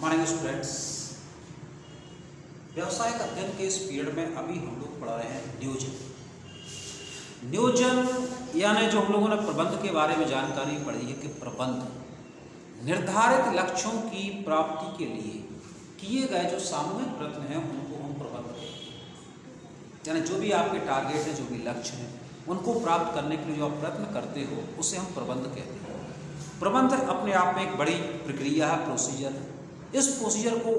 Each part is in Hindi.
मॉर्निंग स्टूडेंट्स, व्यावसायिक अध्ययन के इस पीरियड में अभी हम लोग पढ़ रहे हैं नियोजन यानी जो हम लोगों ने प्रबंध के बारे में जानकारी पढ़ी है कि प्रबंध निर्धारित लक्ष्यों की प्राप्ति के लिए किए गए जो सामूहिक प्रयत्न हैं उनको हम प्रबंध कहते हैं। यानी जो भी आपके टारगेट हैं, जो भी लक्ष्य हैं, उनको प्राप्त करने के लिए जो आप प्रयत्न करते हो उसे हम प्रबंध कहते हैं। प्रबंध अपने आप में एक बड़ी प्रक्रिया है, प्रोसीजर। इस प्रोसीजर को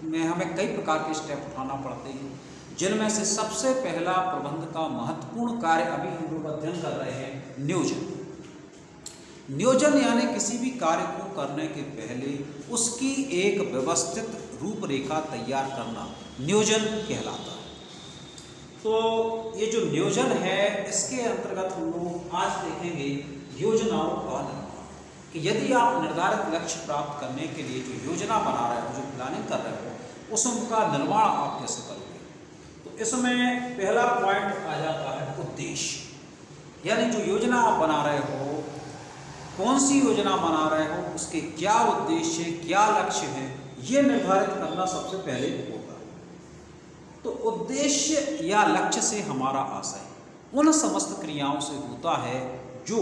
में हमें कई प्रकार के स्टेप उठाना पड़ते हैं, जिनमें से सबसे पहला प्रबंध का महत्वपूर्ण कार्य अभी हम लोग अध्ययन कर रहे हैं नियोजन। नियोजन यानी किसी भी कार्य को करने के पहले उसकी एक व्यवस्थित रूपरेखा तैयार करना नियोजन कहलाता है। तो ये जो नियोजन है इसके अंतर्गत हम लोग आज देखेंगे योजनाओं का निर्माण, कि यदि आप निर्धारित लक्ष्य प्राप्त करने के लिए जो योजना बना रहे हो, जो प्लानिंग कर रहे हो, उसका निर्माण आप कैसे करोगे। तो इसमें पहला पॉइंट आ जाता है उद्देश्य, यानी जो योजना आप बना रहे हो, कौन सी योजना बना रहे हो, उसके क्या उद्देश्य, क्या लक्ष्य है, ये निर्धारित करना सबसे पहले होगा। तो उद्देश्य या लक्ष्य से हमारा आशय उन समस्त क्रियाओं से होता है जो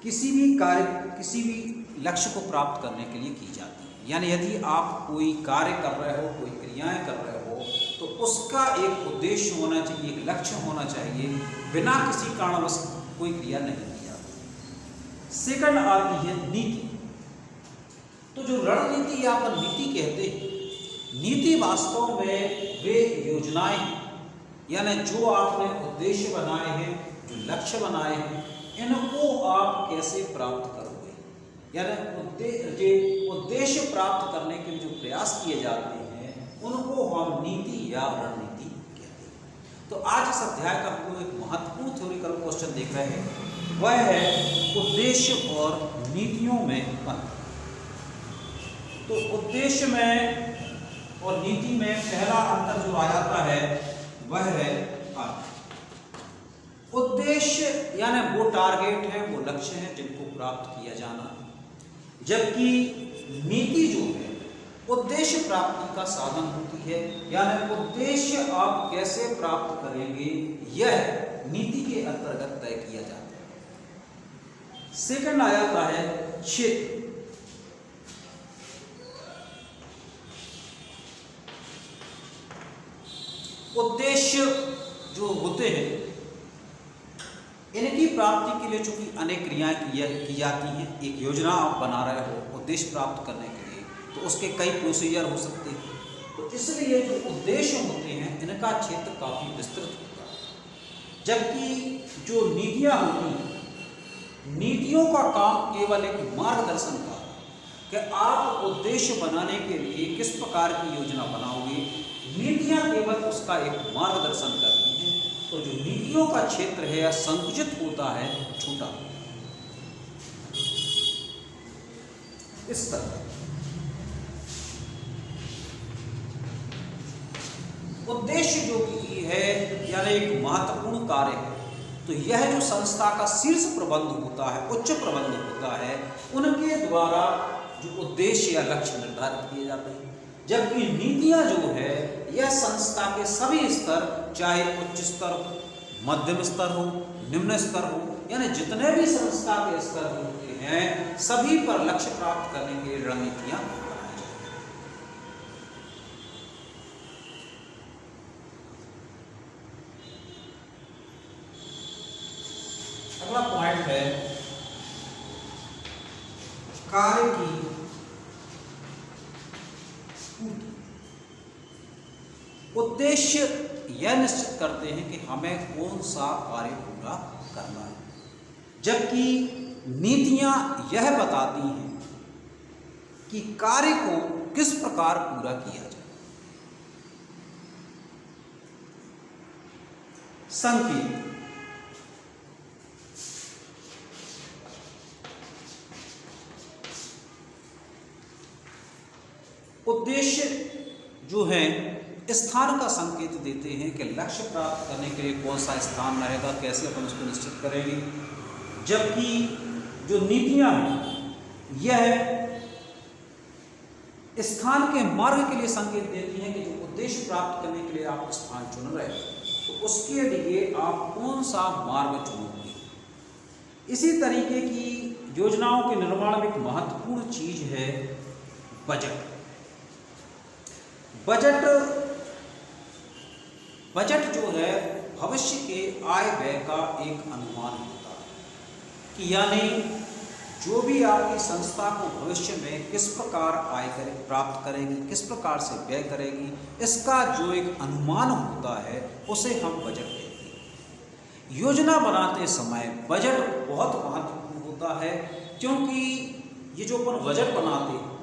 किसी भी कार्य, किसी भी लक्ष्य को प्राप्त करने के लिए की जाती है। यानी यदि आप कोई कार्य कर रहे हो, कोई क्रियाएं कर रहे हो, तो उसका एक उद्देश्य होना चाहिए, एक लक्ष्य होना चाहिए। बिना किसी कारणवश कोई क्रिया नहीं की जाती। सेकंड आती है नीति। तो जो रणनीति या अपन नीति कहते हैं, नीति वास्तव में वे योजनाएं हैं, यानी जो आपने उद्देश्य बनाए हैं, जो लक्ष्य बनाए हैं, इनको आप कैसे प्राप्त करोगे। यानी उद्देश्य प्राप्त करने के लिए जो प्रयास किए जाते हैं उनको हम नीति या रणनीति कहते हैं। तो आज इस अध्याय का हम लोग एक महत्वपूर्ण थ्योरिकल क्वेश्चन देख रहे हैं, वह है उद्देश्य और नीतियों में अंतर। तो उद्देश्य में और नीति में पहला अंतर जो आ जाता है वह है अर्थ। उद्देश्य यानी वो टारगेट है, वो लक्ष्य है जिनको प्राप्त किया जाना, जबकि नीति जो है उद्देश्य प्राप्ति का साधन होती है। यानी उद्देश्य आप कैसे प्राप्त करेंगे यह नीति के अंतर्गत तय किया जाता है। सेकंड आ जाता है क्षेत्र। उद्देश्य जो होते हैं इनकी प्राप्ति के लिए चूंकि अनेक क्रियाएं की जाती हैं। एक योजना आप बना रहे हो उद्देश्य प्राप्त करने के लिए, तो उसके कई प्रोसीजर हो सकते हैं। तो इसलिए जो उद्देश्य होते हैं इनका क्षेत्र काफ़ी विस्तृत होता है, जबकि जो नीतियाँ होती हैं, नीतियों का काम केवल एक मार्गदर्शन का है कि आप उद्देश्य बनाने के लिए किस प्रकार की योजना बनाओगे। नीतियाँ केवल उसका एक मार्गदर्शन करती हैं। तो जो नीतियों का क्षेत्र है या संकुचित होता है, छोटा इस तरह। उद्देश्य जो कि है यानी एक महत्वपूर्ण कार्य है, तो यह जो संस्था का शीर्ष प्रबंध होता है, उच्च प्रबंध होता है, उनके द्वारा जो उद्देश्य या लक्ष्य निर्धारित किए जाते हैं। जबकि नीतियाँ जो है यह संस्था के सभी स्तर, चाहे उच्च स्तर हो, मध्यम स्तर हो, निम्न स्तर हो, यानी जितने भी संस्था के स्तर होते हैं सभी पर लक्ष्य प्राप्त करने के लिए रणनीतियाँ बनाई जाती हैं। अगला पॉइंट है कार्य की उद्देश्य यह निश्चित करते हैं कि हमें कौन सा कार्य पूरा करना है, जबकि नीतियां यह बताती हैं कि कार्य को किस प्रकार पूरा किया जाए। संकेत। उद्देश्य जो है स्थान का संकेत देते हैं कि लक्ष्य प्राप्त करने के लिए कौन सा स्थान रहेगा, कैसे अपन उसको निश्चित करेंगे। जबकि जो नीतियाँ हैं यह स्थान के मार्ग के लिए संकेत देती हैं कि जो उद्देश्य प्राप्त करने के लिए आप स्थान चुन रहे हो तो उसके लिए आप कौन सा मार्ग चुनोगे। इसी तरीके की योजनाओं के निर्माण में एक महत्वपूर्ण चीज है बजट। बजट जो है भविष्य के आय व्यय का एक अनुमान होता है कि यानी जो भी आपकी संस्था को भविष्य में किस प्रकार आय प्राप्त करेगी, किस प्रकार से व्यय करेगी, इसका जो एक अनुमान होता है उसे हम बजट कहते हैं। योजना बनाते समय बजट बहुत महत्वपूर्ण होता है, क्योंकि ये जो अपन बजट बनाते हैं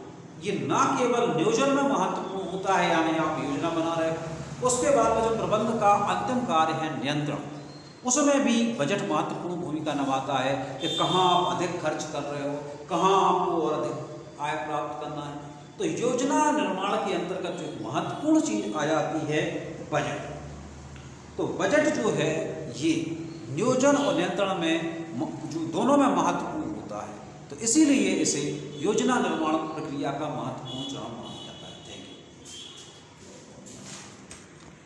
ये ना केवल नियोजन में महत्वपूर्ण होता है, यानी आप योजना बना रहे हो, उसके बाद में जो प्रबंध का अंतिम कार्य है नियंत्रण, उसमें भी बजट महत्वपूर्ण भूमिका निभाता है कि कहाँ आप अधिक खर्च कर रहे हो, कहाँ आपको और अधिक आय प्राप्त करना है। तो योजना निर्माण के अंतर्गत जो महत्वपूर्ण चीज आ जाती है बजट। तो बजट जो है ये नियोजन और नियंत्रण में जो दोनों में महत्वपूर्ण होता है, तो इसीलिए इसे योजना निर्माण प्रक्रिया का महत्वपूर्ण चरण माना जाता है।